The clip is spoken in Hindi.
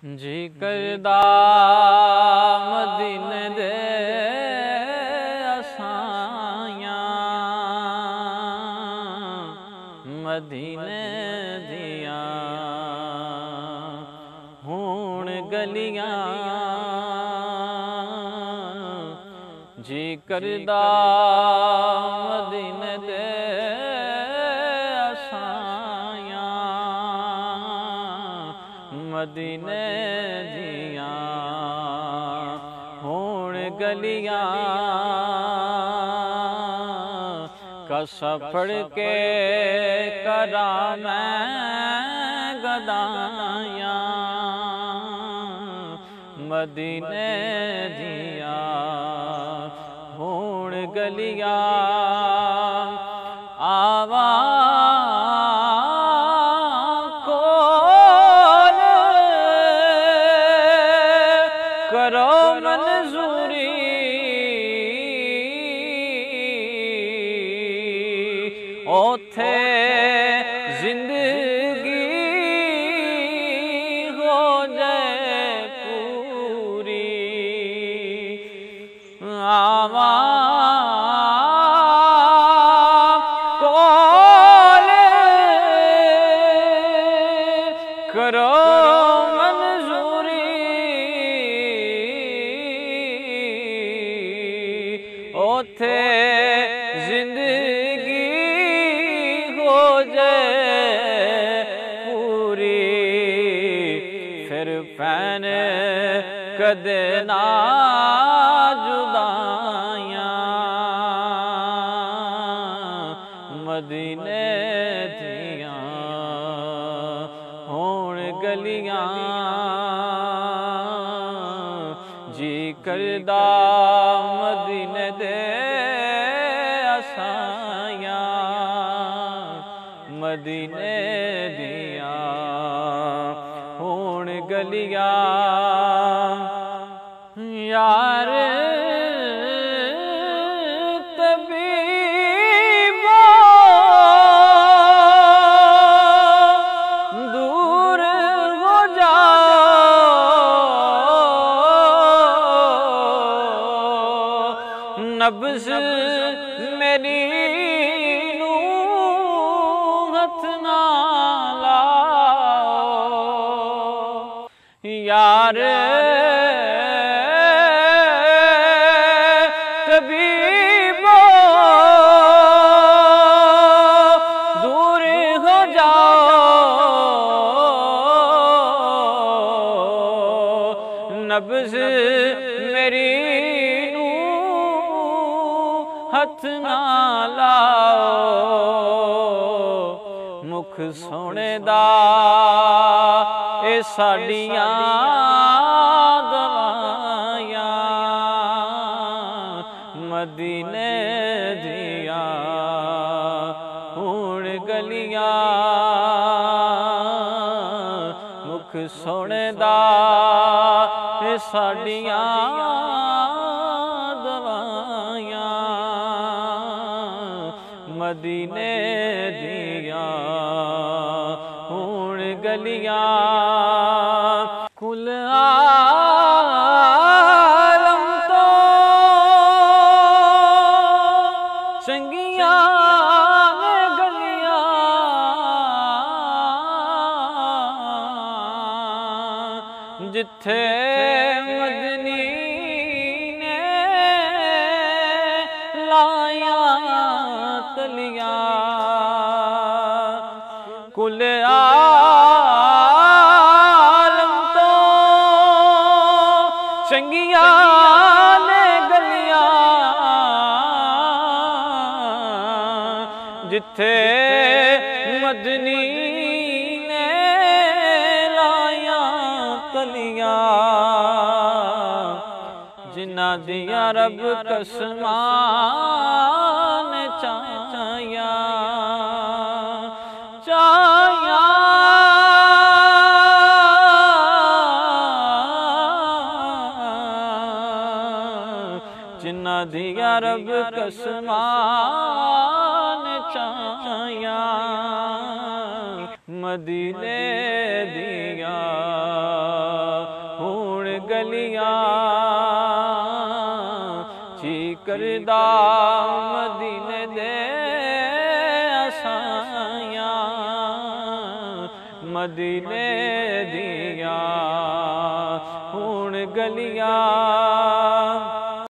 जी करदा मदीने दे असायां, मदीने दियां हुण गलियां। जी करदा मदीने दे असायां, मदीने दियां हुण गलियां। कसा फड़ के करा मैं गदायां, मदीने दियां हुण गलियां। आवा करो मंजूरी, ओथे जिंदगी हो जाए पूरी। आवा कोल करो ओथे जिंदगी हो जाए पूरी। फिर पैन कदे ना जुदायां, मदीने दियां हुण गलियां। जी करदा मदीने दे असायां, मदीने दियां हुण गलियां। यार तबीबो दूर हो जाओ, नब्ज़ मेरी नू हथ ना लाओ। यार तबीबो दूर हो जाओ, नब्ज़ मेरी नू हथ ना लाओ। मुख सोने दा ए साडियां दवायां, मदीने दियां हुण गलियां। मुख सोने दा ए साडियां दवायां, मदीने दियां हुण गलियां। कुल आलम तो चंगियां ने गलियां, जिथे मदनी ने लाया तलियां। कुल आलम तो चंगियां ने गलियां, जिथे मदनी ने लाया तलियां। जिन्ना दिया रब कसमान चाया, चाया जिन्ना दिया रब कसमान चाया, मदीने दिया गलियां जी करदा मदीने दे असाया मदीने दिया हुण गलियां